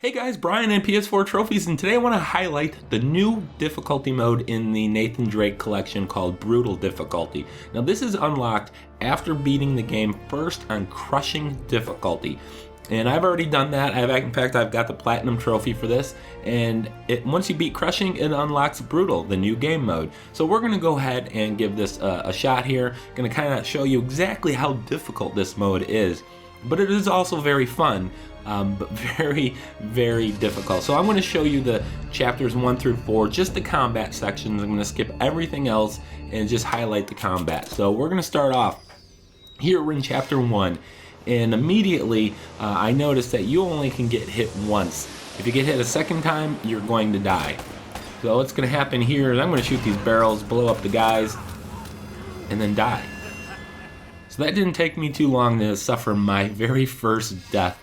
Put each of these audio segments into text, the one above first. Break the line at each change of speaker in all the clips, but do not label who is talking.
Hey guys, Brian and PS4 Trophies, and today I want to highlight the new difficulty mode in the Nathan Drake Collection called Brutal Difficulty. Now this is unlocked after beating the game first on Crushing Difficulty. And I've already done that. In fact, I've got the Platinum Trophy for this, and once you beat Crushing, it unlocks Brutal, the new game mode. So we're going to go ahead and give this a shot here. Going to kind of show you exactly how difficult this mode is. But it is also very fun. But very, very difficult. So I'm going to show you the chapters 1 through 4, just the combat sections. I'm going to skip everything else and just highlight the combat. So we're going to start off here. We're in chapter 1, and immediately I noticed that you only can get hit once. If you get hit a second time, you're going to die. So what's going to happen here is I'm going to shoot these barrels, blow up the guys, and then die. So that didn't take me too long to suffer my very first death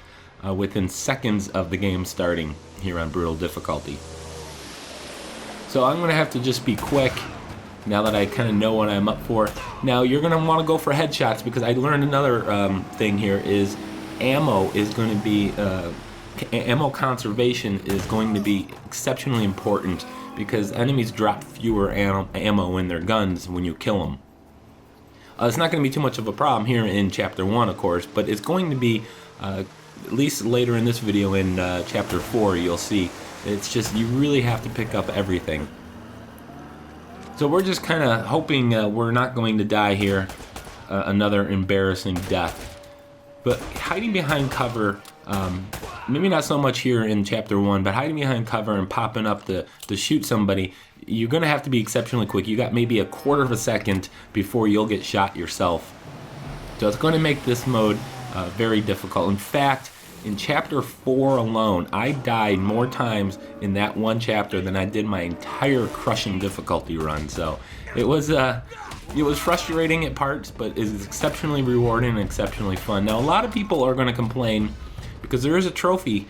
within seconds of the game starting here on Brutal Difficulty. So I'm going to have to just be quick now that I kind of know what I'm up for. Now you're going to want to go for headshots, because I learned another thing here is ammo is going to be, ammo conservation is going to be exceptionally important, because enemies drop fewer ammo in their guns when you kill them. It's not going to be too much of a problem here in chapter 1, of course, but it's going to be at least later in this video in chapter 4, you'll see. It's just, you really have to pick up everything. So we're just kind of hoping we're not going to die here. Another embarrassing death. But hiding behind cover, maybe not so much here in chapter 1, but hiding behind cover and popping up to shoot somebody, you're going to have to be exceptionally quick. You got maybe a quarter of a second before you'll get shot yourself. So it's going to make this mode very difficult. In fact, in chapter 4 alone, I died more times in that one chapter than I did my entire Crushing Difficulty run. So it was frustrating at parts, but it is exceptionally rewarding and exceptionally fun. Now a lot of people are going to complain because there is a trophy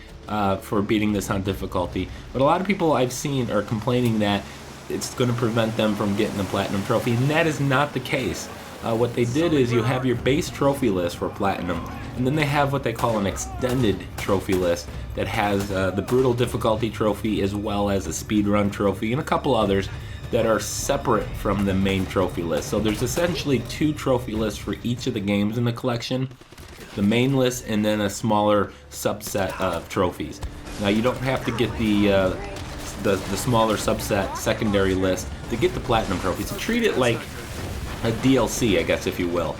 for beating this on difficulty, but a lot of people I've seen are complaining that it's going to prevent them from getting the Platinum Trophy, and that is not the case. What they did is you have your base trophy list for Platinum, and then they have what they call an extended trophy list that has the Brutal Difficulty trophy, as well as a Speedrun trophy and a couple others that are separate from the main trophy list. So there's essentially 2 trophy lists for each of the games in the collection, the main list and then a smaller subset of trophies. Now you don't have to get the smaller subset secondary list to get the Platinum trophy, so treat it like a DLC, I guess, if you will.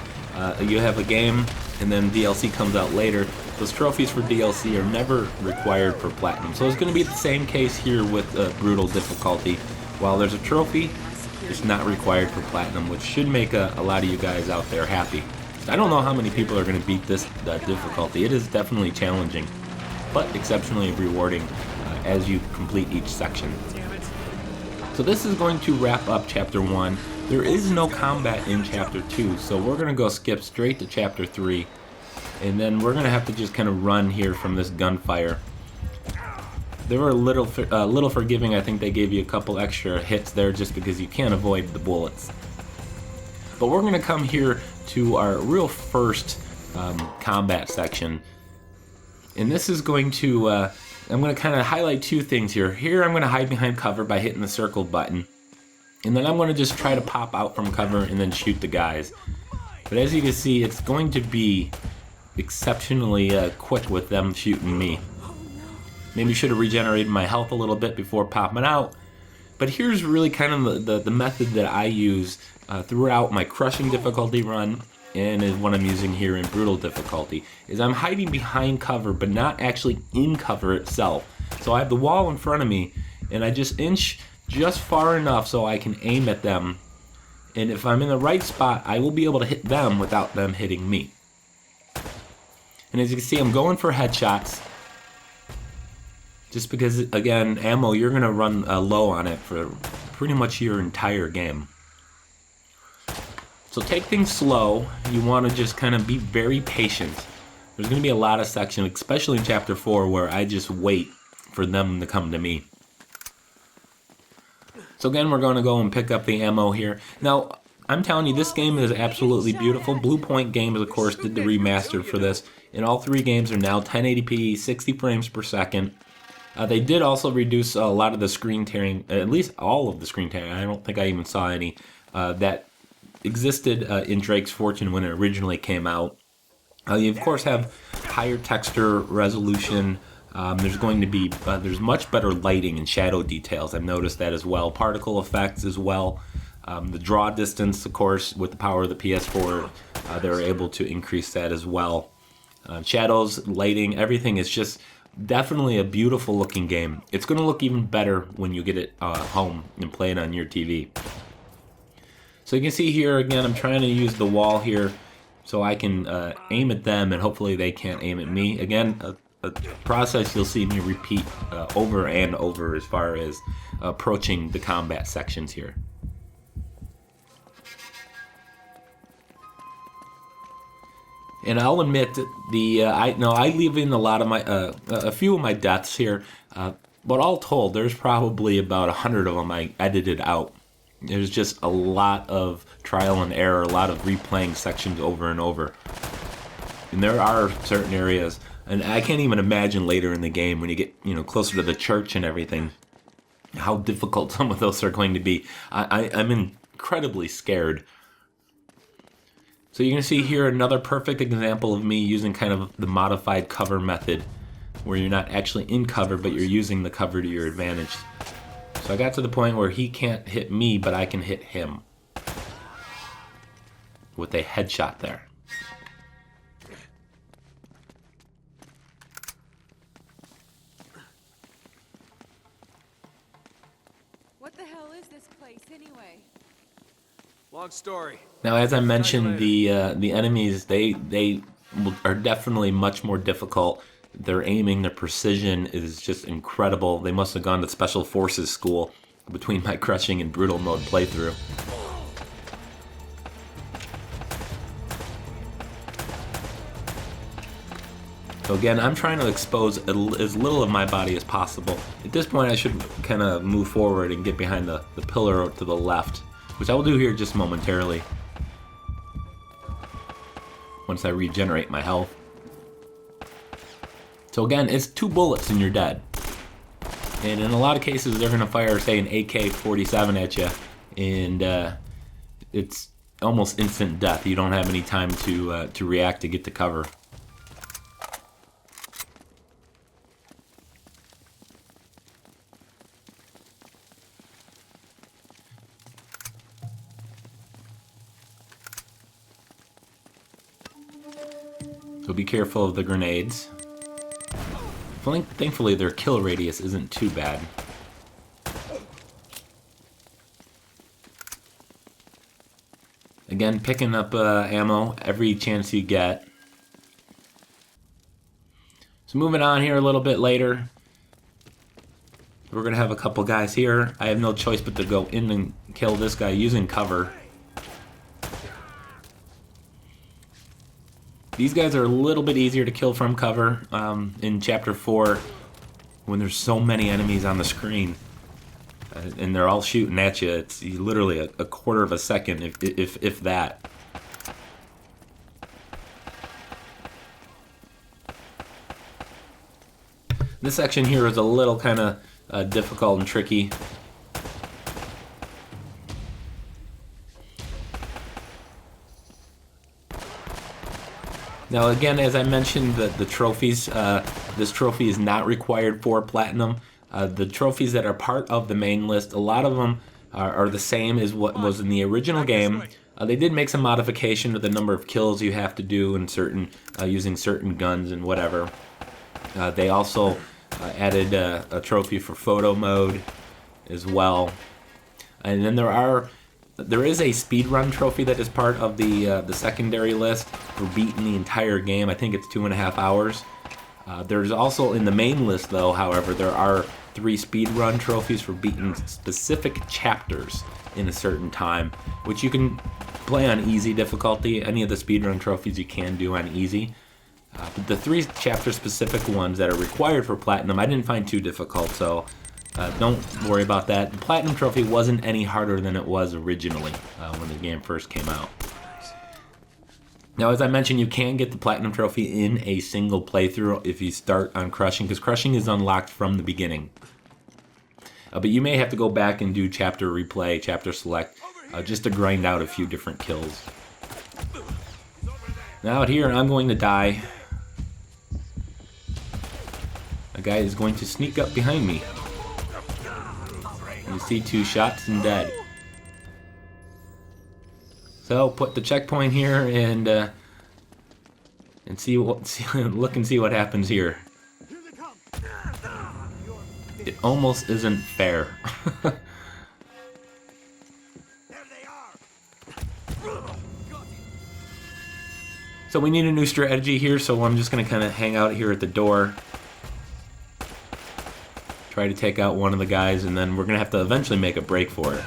You have a game, and then DLC comes out later. Those trophies for DLC are never required for Platinum. So it's going to be the same case here with Brutal Difficulty. While there's a trophy, it's not required for Platinum, which should make a lot of you guys out there happy. I don't know how many people are going to beat this difficulty. It is definitely challenging, but exceptionally rewarding as you complete each section. So this is going to wrap up chapter 1. There is no combat in chapter 2, so we're going to go skip straight to chapter 3, and then we're going to have to just kind of run here from this gunfire. They were a little forgiving. I think they gave you a couple extra hits there just because you can't avoid the bullets. But we're going to come here to our real first combat section, and this is going to, I'm going to kind of highlight 2 things here. Here I'm going to hide behind cover by hitting the circle button. And then I'm going to just try to pop out from cover and then shoot the guys. But as you can see, it's going to be exceptionally quick with them shooting me. Maybe should have regenerated my health a little bit before popping out. But here's really kind of the method that I use throughout my Crushing Difficulty run, and is what I'm using here in Brutal Difficulty, is I'm hiding behind cover but not actually in cover itself. So I have the wall in front of me, and I just inch just far enough so I can aim at them, and if I'm in the right spot, I will be able to hit them without them hitting me. And as you can see, I'm going for headshots, just because, again, ammo, you're going to run low on it for pretty much your entire game. So take things slow. You want to just kind of be very patient. There's going to be a lot of sections, especially in chapter 4, where I just wait for them to come to me. So again, we're going to go and pick up the ammo here. Now, I'm telling you, this game is absolutely beautiful. Blue Point Games, of course, did the remastered for this, and all 3 games are now 1080p, 60 frames per second. They did also reduce a lot of the screen tearing, at least all of the screen tearing. I don't think I even saw any that existed in Drake's Fortune when it originally came out. You of course have higher texture resolution. There's going to be there's much better lighting and shadow details. I've noticed that as well. Particle effects as well. The draw distance, of course, with the power of the PS4, they're able to increase that as well. Shadows, lighting, everything is just definitely a beautiful looking game. It's going to look even better when you get it home and play it on your TV. So you can see here again, I'm trying to use the wall here so I can aim at them and hopefully they can't aim at me. Again, a process you'll see me repeat over and over as far as approaching the combat sections here. And I'll admit I leave in a lot of my a few of my deaths here, but all told, there's probably about 100 of them I edited out. There's just a lot of trial and error, a lot of replaying sections over and over. And there are certain areas, and I can't even imagine later in the game when you get closer to the church and everything, how difficult some of those are going to be. I'm incredibly scared. So you can see here another perfect example of me using kind of the modified cover method, where you're not actually in cover, but you're using the cover to your advantage. So I got to the point where he can't hit me, but I can hit him with a headshot there.
What the hell is this place anyway?
Long story.
Now, as I mentioned, the enemies they are definitely much more difficult. Their aiming, their precision is just incredible. They must have gone to Special Forces school between my crushing and brutal mode playthrough. So again, I'm trying to expose as little of my body as possible. At this point, I should kind of move forward and get behind the pillar to the left, which I will do here just momentarily once I regenerate my health. So again, it's 2 bullets and you're dead. And in a lot of cases, they're going to fire, say, an AK-47 at you, and it's almost instant death. You don't have any time to react, to get to cover. So be careful of the grenades. Thankfully, their kill radius isn't too bad. Again, picking up ammo every chance you get. So moving on here a little bit later. We're going to have a couple guys here. I have no choice but to go in and kill this guy using cover. These guys are a little bit easier to kill from cover in Chapter 4 when there's so many enemies on the screen and they're all shooting at you. It's literally a quarter of a second, if that. This section here is a little kind of difficult and tricky. Now again, as I mentioned, the trophies, this trophy is not required for Platinum. The trophies that are part of the main list, a lot of them are the same as what was in the original game. They did make some modification to the number of kills you have to do in certain, using certain guns and whatever. They also added a trophy for photo mode as well. And then there is a speedrun trophy that is part of the secondary list for beating the entire game. I think it's 2.5 hours. There's also in the main list, though, however, there are 3 speedrun trophies for beating specific chapters in a certain time, which you can play on easy difficulty. Any of the speedrun trophies you can do on easy. But the 3 chapter specific ones that are required for Platinum, I didn't find too difficult, so don't worry about that. The Platinum trophy wasn't any harder than it was originally when the game first came out. Now, as I mentioned, you can get the Platinum Trophy in a single playthrough if you start on Crushing, because Crushing is unlocked from the beginning. But you may have to go back and do chapter replay, chapter select, just to grind out a few different kills. Now out here, I'm going to die. A guy is going to sneak up behind me. You see 2 shots and dead. So put the checkpoint here and look and see what happens here. It almost isn't fair. So we need a new strategy here, so I'm just gonna kind of hang out here at the door. Try to take out one of the guys, and then we're gonna have to eventually make a break for it.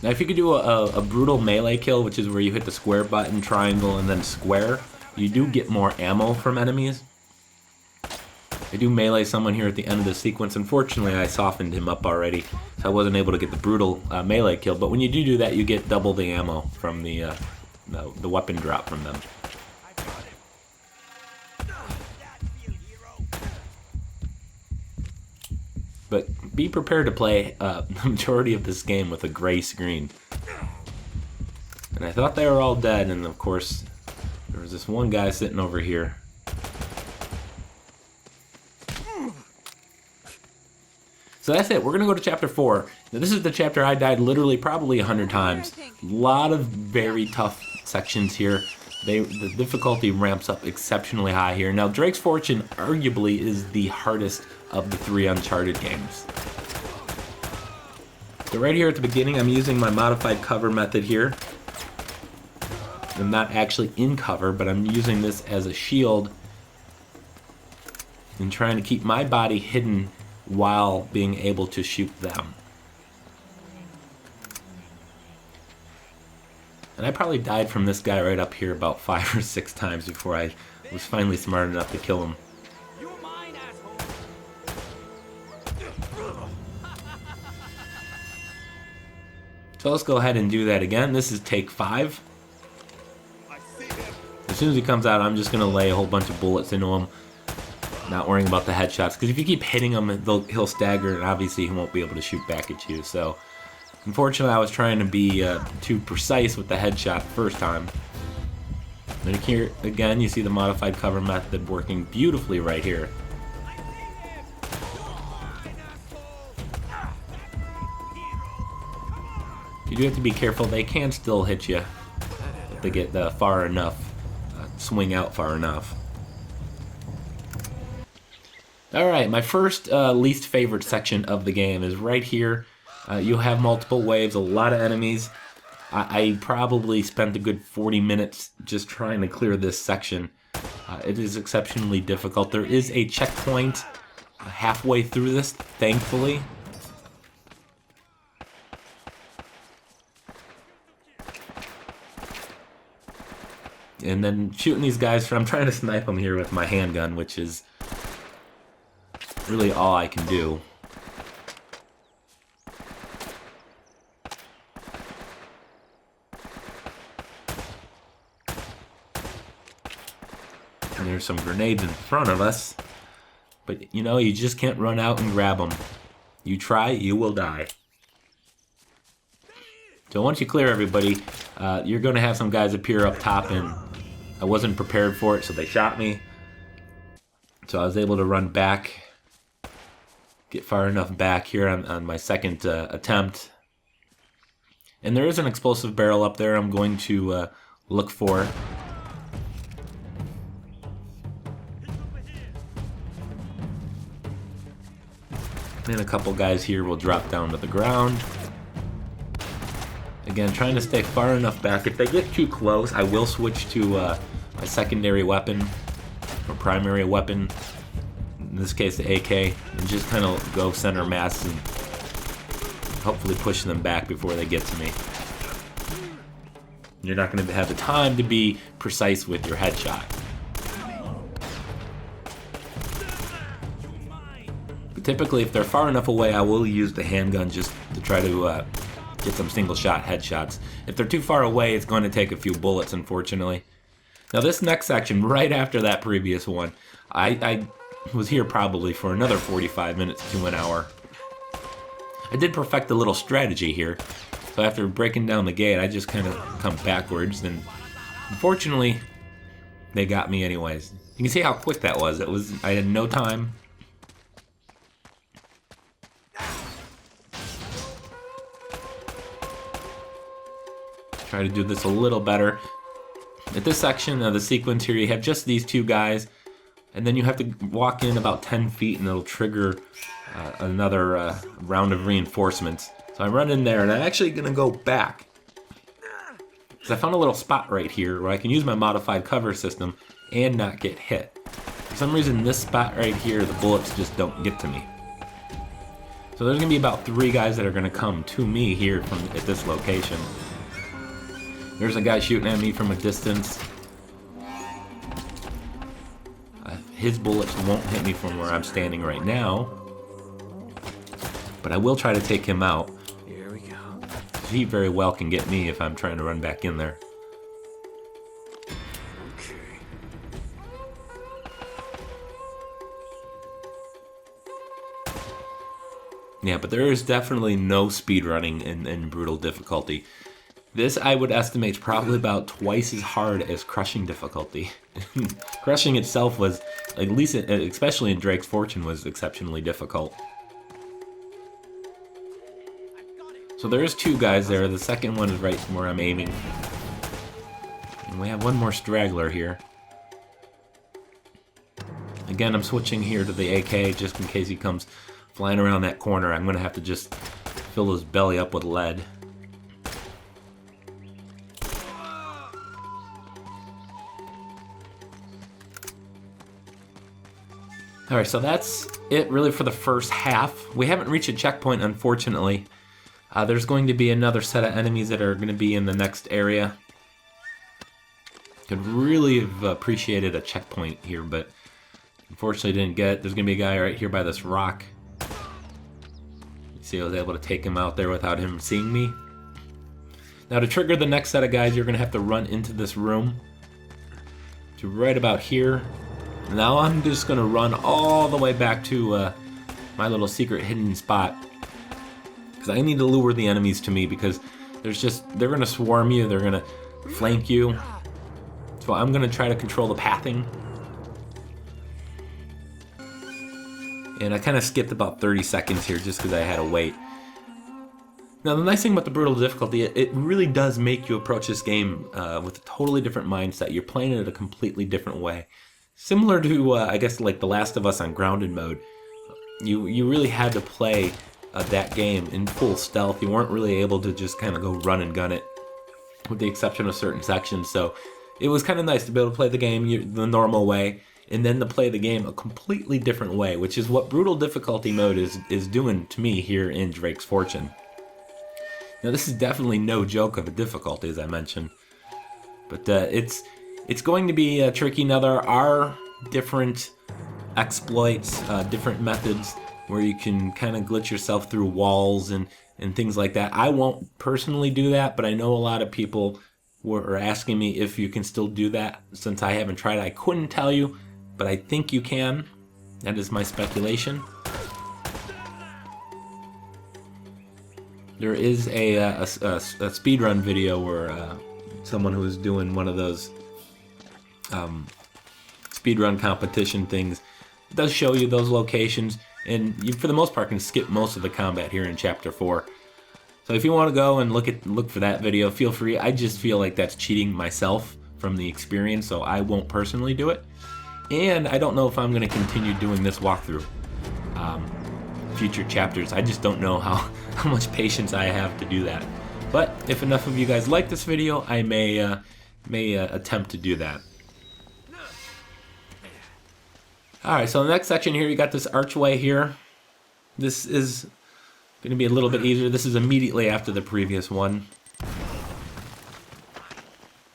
Now if you could do a brutal melee kill, which is where you hit the square button, triangle, and then square, you do get more ammo from enemies. I do melee someone here at the end of the sequence. Unfortunately, I softened him up already, so I wasn't able to get the brutal melee kill. But when you do that, you get double the ammo from the weapon drop from them. But be prepared to play the majority of this game with a gray screen. And I thought they were all dead, and of course, there was this one guy sitting over here. So that's it. We're going to go to Chapter 4. Now, this is the chapter I died literally probably 100 times. A lot of very tough sections here. The difficulty ramps up exceptionally high here. Now, Drake's Fortune arguably is the hardest of the 3 Uncharted games. So right here at the beginning, I'm using my modified cover method here. I'm not actually in cover, but I'm using this as a shield and trying to keep my body hidden while being able to shoot them. And I probably died from this guy right up here about 5 or 6 times before I was finally smart enough to kill him. So let's go ahead and do that again. This is take 5. As soon as he comes out, I'm just going to lay a whole bunch of bullets into him. Not worrying about the headshots, because if you keep hitting him, he'll stagger, and obviously he won't be able to shoot back at you. So, unfortunately, I was trying to be too precise with the headshot the first time. And here, again, you see the modified cover method working beautifully right here. You do have to be careful. They can still hit you if they get far enough, swing out far enough. Alright, my first least favorite section of the game is right here. You have multiple waves, a lot of enemies. I probably spent a good 40 minutes just trying to clear this section. It is exceptionally difficult. There is a checkpoint halfway through this, thankfully. And then shooting these guys, I'm trying to snipe them here with my handgun, which is really all I can do. And there's some grenades in front of us. But, you know, you just can't run out and grab them. You try, you will die. So once you clear everybody, you're going to have some guys appear up top, and I wasn't prepared for it, so they shot me. So I was able to run back. Get far enough back here on my second attempt. And there is an explosive barrel up there I'm going to look for. And a couple guys here will drop down to the ground. Again, trying to stay far enough back. If they get too close, I will switch to my secondary weapon, or primary weapon. In this case, the AK, and just kind of go center mass and hopefully push them back before they get to me. You're not going to have the time to be precise with your headshot. But typically, if they're far enough away, I will use the handgun just to try to get some single shot headshots. If they're too far away, it's going to take a few bullets, unfortunately. Now this next section, right after that previous one, I was here probably for another 45 minutes to an hour. I did perfect a little strategy here. So after breaking down the gate, I just kind of come backwards, and unfortunately, they got me anyways. You can see how quick that was. I had no time. Try to do this a little better. At this section of the sequence here, you have just these two guys, and then you have to walk in about 10 feet and it'll trigger another round of reinforcements. So I run in there, and I'm actually going to go back, because I found a little spot right here where I can use my modified cover system and not get hit. For some reason, this spot right here, the bullets just don't get to me. So there's going to be about 3 guys that are going to come to me here at this location. There's a guy shooting at me from a distance. His bullets won't hit me from where I'm standing right now, but I will try to take him out.
Here we go.
He very well can get me if I'm trying to run back in there.
Okay.
Yeah, but there is definitely no speedrunning in brutal difficulty. This, I would estimate, is probably about twice as hard as crushing difficulty. Crushing itself was, at least, especially in Drake's Fortune, was exceptionally difficult. So there's 2 guys there. The second one is right where I'm aiming. And we have one more straggler here. Again, I'm switching here to the AK just in case he comes flying around that corner. I'm going to have to just fill his belly up with lead. Alright, so that's it really for the first half. We haven't reached a checkpoint, unfortunately. There's going to be another set of enemies that are going to be in the next area. Could really have appreciated a checkpoint here, but unfortunately didn't get it. There's going to be a guy right here by this rock. You see, I was able to take him out there without him seeing me. Now to trigger the next set of guys, you're going to have to run into this room to right about here. Now I'm just going to run all the way back to my little secret hidden spot, because I need to lure the enemies to me, because they're going to swarm you, they're going to flank you. So I'm going to try to control the pathing. And I kind of skipped about 30 seconds here just because I had to wait. Now the nice thing about the brutal difficulty, it really does make you approach this game with a totally different mindset. You're playing it a completely different way. Similar to, I guess, like The Last of Us on grounded mode. You really had to play that game in full stealth. You weren't really able to just kind of go run and gun it, with the exception of certain sections. So it was kind of nice to be able to play the game the normal way, and then to play the game a completely different way, which is what brutal difficulty mode is doing to me here in Drake's Fortune. Now this is definitely no joke of a difficulty, as I mentioned, but it's going to be tricky. Now there are different exploits, different methods where you can kind of glitch yourself through walls and things like that. I won't personally do that, but I know a lot of people were asking me if you can still do that. Since I haven't tried it, I couldn't tell you, but I think you can. That is my speculation. There is a speedrun video where someone who was doing one of those speedrun competition things does show you those locations, and you, for the most part, can skip most of the combat here in Chapter 4. So if you want to go and look for that video, feel free. I just feel like that's cheating myself from the experience, so I won't personally do it. And I don't know if I'm going to continue doing this walkthrough. Future chapters, I just don't know how much patience I have to do that. But if enough of you guys like this video, I may attempt to do that. Alright, so the next section here, you got this archway here. This is going to be a little bit easier. This is immediately after the previous one.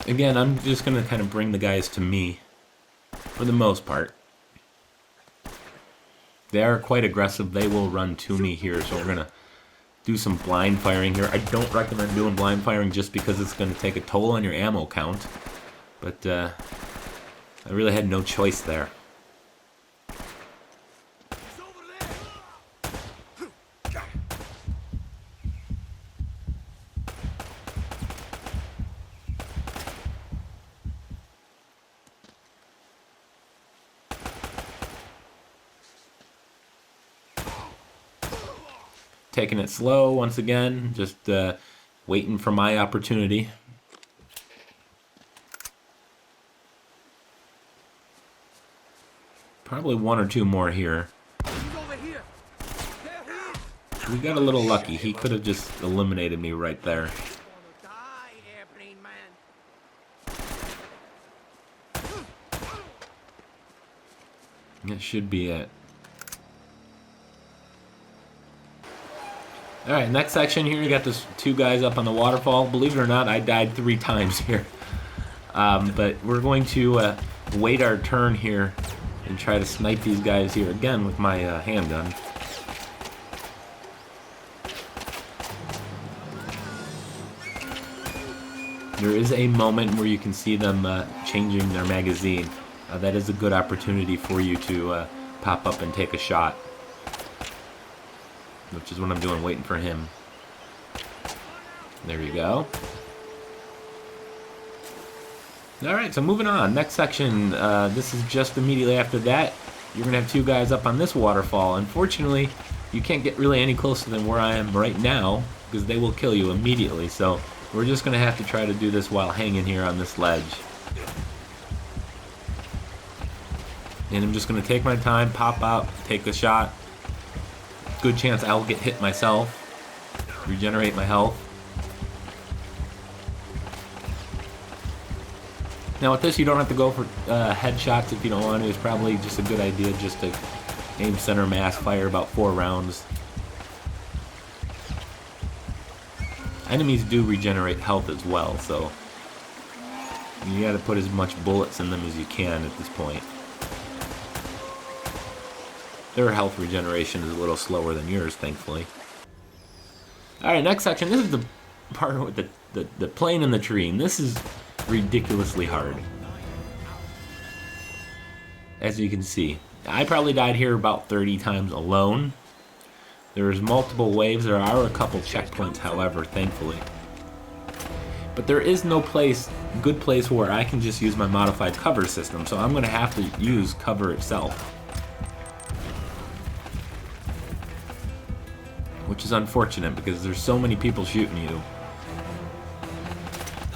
Again, I'm just going to kind of bring the guys to me, for the most part. They are quite aggressive. They will run to me here, so we're going to do some blind firing here. I don't recommend doing blind firing just because it's going to take a toll on your ammo count. But I really had no choice there. Taking it slow once again, just waiting for my opportunity. Probably one or two more here. We got a little lucky. He could have just eliminated me right there. That should be it. Alright, next section here, you got those two guys up on the waterfall. Believe it or not, I died 3 times here. But we're going to wait our turn here and try to snipe these guys here again with my handgun. There is a moment where you can see them changing their magazine. That is a good opportunity for you to pop up and take a shot. Which is what I'm doing, waiting for him. There you go. Alright, so moving on. Next section, this is just immediately after that. You're going to have 2 guys up on this waterfall. Unfortunately, you can't get really any closer than where I am right now, because they will kill you immediately. So we're just going to have to try to do this while hanging here on this ledge. And I'm just going to take my time, pop out, take a shot. Good chance I'll get hit myself. Regenerate my health. Now with this, you don't have to go for headshots if you don't want to. It's probably just a good idea just to aim center mass, fire about 4 rounds. Enemies do regenerate health as well, so you gotta put as much bullets in them as you can at this point. Their health regeneration is a little slower than yours, thankfully. Alright, next section. This is the part with the plane and the tree, and this is ridiculously hard. As you can see, I probably died here about 30 times alone. There's multiple waves. There are a couple checkpoints, however, thankfully. But there is no good place where I can just use my modified cover system, so I'm going to have to use cover itself. Which is unfortunate because there's so many people shooting you.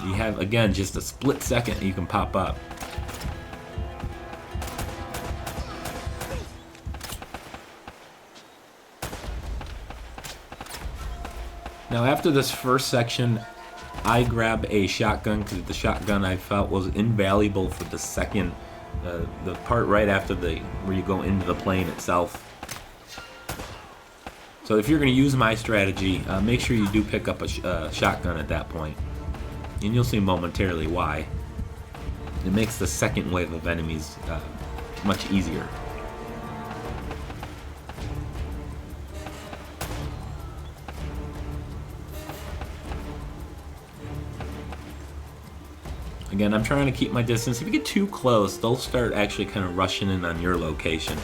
You have, again, just a split second you can pop up. Now after this first section, I grab a shotgun because the shotgun I felt was invaluable for the second, the part right after where you go into the plane itself. So if you're going to use my strategy, make sure you do pick up a shotgun at that point. And you'll see momentarily why. It makes the second wave of enemies much easier. Again, I'm trying to keep my distance. If you get too close, they'll start actually kind of rushing in on your location.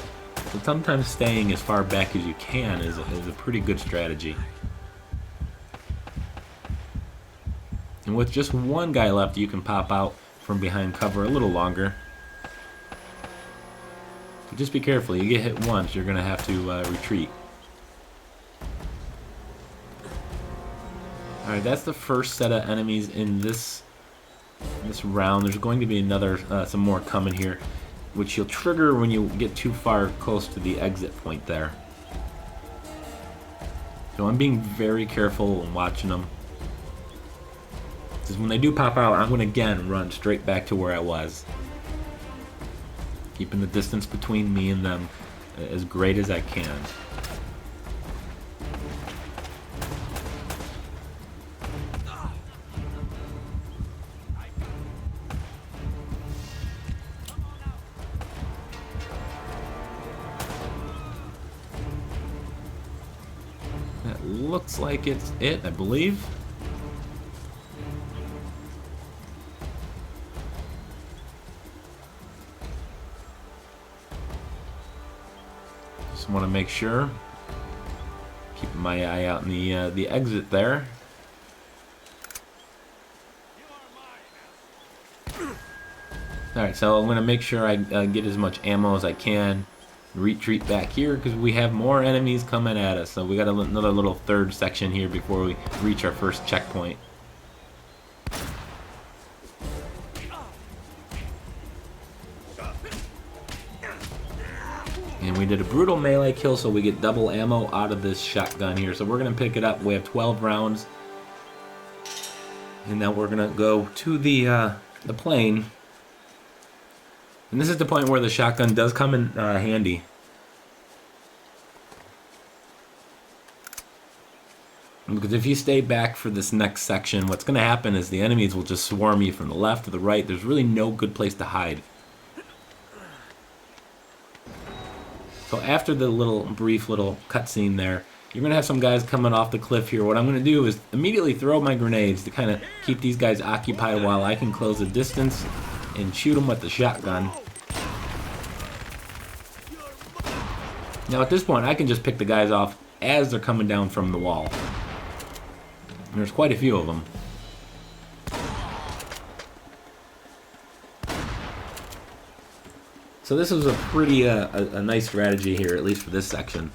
So sometimes staying as far back as you can is a pretty good strategy. And with just one guy left, you can pop out from behind cover a little longer. But just be careful. You get hit once, you're going to have to retreat. Alright, that's the first set of enemies in this round. There's going to be some more coming here, which you'll trigger when you get too far close to the exit point there. So I'm being very careful and watching them. Because when they do pop out, I'm going to again run straight back to where I was. Keeping the distance between me and them as great as I can. looks like it's it, I believe. Just want to make sure. Keeping my eye out in the exit there. Alright, so I'm going to make sure I get as much ammo as I can. Retreat back here because we have more enemies coming at us. So we got another little third section here before we reach our first checkpoint. And we did a brutal melee kill, so we get double ammo out of this shotgun here. So we're going to pick it up. We have 12 rounds. And now we're going to go to the plane. And this is the point where the shotgun does come in handy. Because if you stay back for this next section, what's going to happen is the enemies will just swarm you from the left to the right. There's really no good place to hide. So after the brief little cutscene there, you're going to have some guys coming off the cliff here. What I'm going to do is immediately throw my grenades to kind of keep these guys occupied while I can close the distance and shoot them with the shotgun. Now at this point, I can just pick the guys off as they're coming down from the wall. And there's quite a few of them. So this was a pretty a nice strategy here, at least for this section.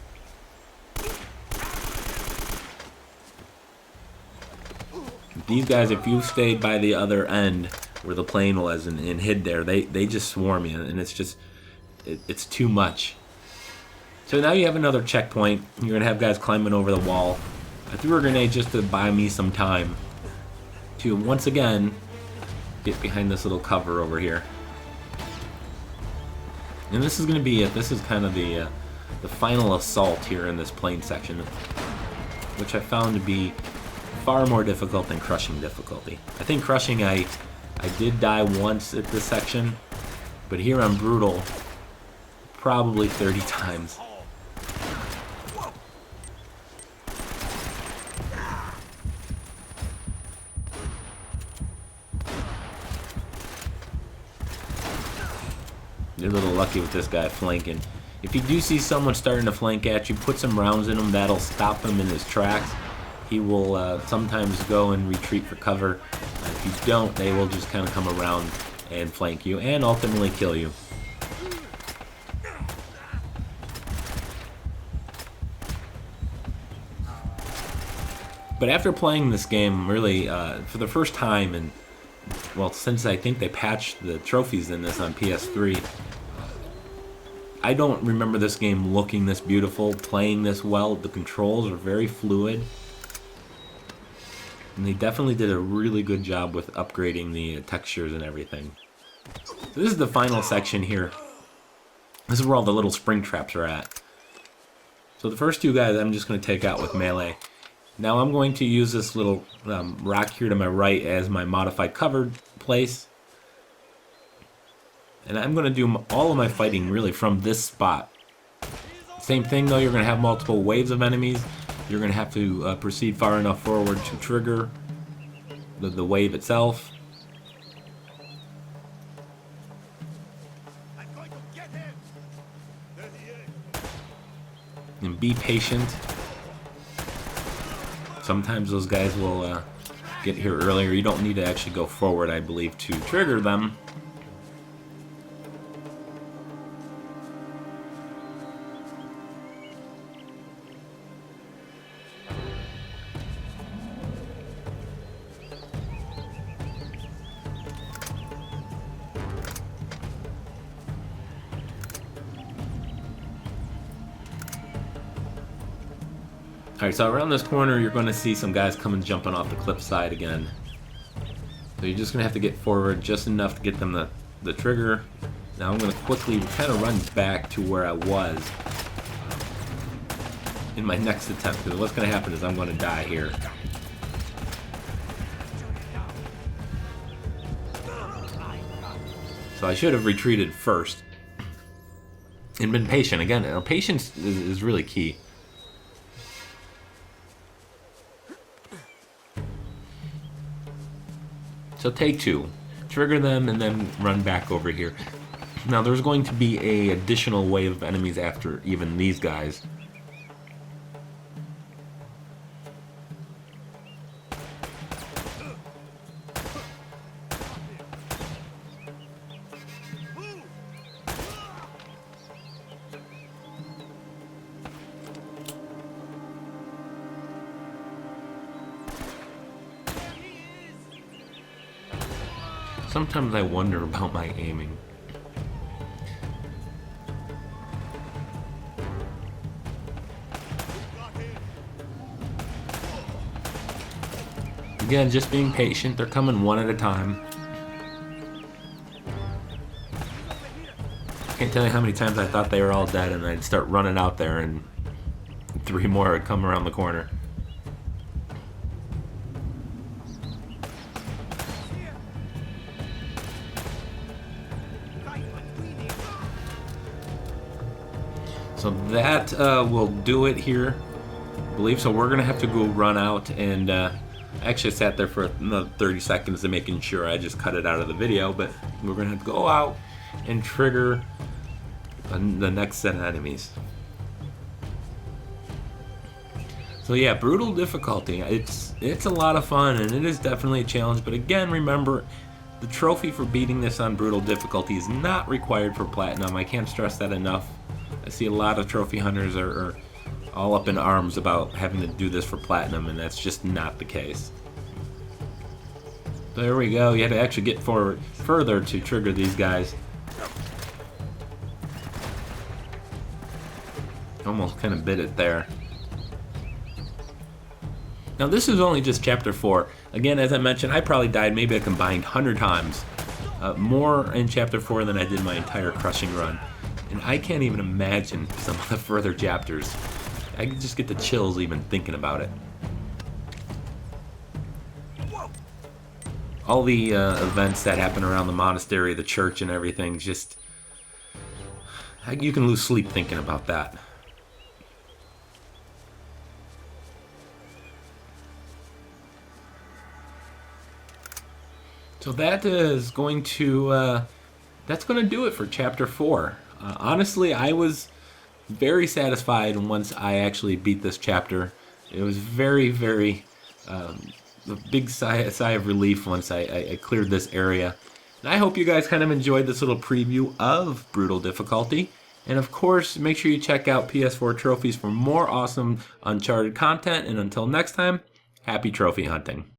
These guys, if you stayed by the other end where the plane was and hid there, they just swarm you, and it's just it's too much. So now you have another checkpoint. You're gonna have guys climbing over the wall. I threw a grenade just to buy me some time to once again get behind this little cover over here. And this is going to be it. This is kind of the final assault here in this plane section, which I found to be far more difficult than crushing difficulty. I think crushing I did die once at this section, but here on brutal, probably 30 times. You're a little lucky with this guy flanking. If you do see someone starting to flank at you, put some rounds in him. That'll stop him in his tracks. He will sometimes go and retreat for cover. If you don't, they will just kind of come around and flank you and ultimately kill you. But after playing this game really for the first time, and well, since I think they patched the trophies in this on PS3, I don't remember this game looking this beautiful, playing this well. The controls are very fluid. And they definitely did a really good job with upgrading the textures and everything. So this is the final section here. This is where all the little spring traps are at. So the first two guys I'm just going to take out with melee. Now I'm going to use this little rock here to my right as my modified cover place. And I'm going to do all of my fighting really from this spot. Same thing though, you're going to have multiple waves of enemies. You're going to have to proceed far enough forward to trigger the wave itself. And be patient. Sometimes those guys will get here earlier. You don't need to actually go forward, I believe, to trigger them. Alright, so around this corner you're going to see some guys coming jumping off the cliff side again. So you're just going to have to get forward just enough to get them the trigger. Now I'm going to quickly kind of run back to where I was in my next attempt, because what's going to happen is I'm going to die here. So I should have retreated first and been patient. Again, patience is really key. So take 2. Trigger them and then run back over here. Now there's going to be a additional wave of enemies after even these guys. Sometimes I wonder about my aiming. Again, just being patient. They're coming one at a time. Can't tell you how many times I thought they were all dead and I'd start running out there and 3 more would come around the corner. So that will do it here, I believe. So we're gonna have to go run out and actually sat there for another 30 seconds to making sure I just cut it out of the video, but we're gonna have to go out and trigger the next set of enemies. So yeah, brutal difficulty. It's a lot of fun and it is definitely a challenge, but again, remember, the trophy for beating this on brutal difficulty is not required for platinum. I can't stress that enough. I see a lot of trophy hunters are all up in arms about having to do this for platinum, and that's just not the case. There we go. You had to actually get forward further to trigger these guys. Almost kind of bit it there. Now this is only just chapter 4. Again, as I mentioned, I probably died maybe a combined 100 times. More in chapter 4 than I did my entire crushing run. And I can't even imagine some of the further chapters. I can just get the chills even thinking about it. All the events that happen around the monastery, the church, and everything, just... you can lose sleep thinking about that. So that is going to... that's going to do it for chapter 4. Honestly, I was very satisfied once I actually beat this chapter. It was very, very a big sigh of relief once I cleared this area. And I hope you guys kind of enjoyed this little preview of Brutal Difficulty. And of course, make sure you check out PS4 Trophies for more awesome Uncharted content. And until next time, happy trophy hunting.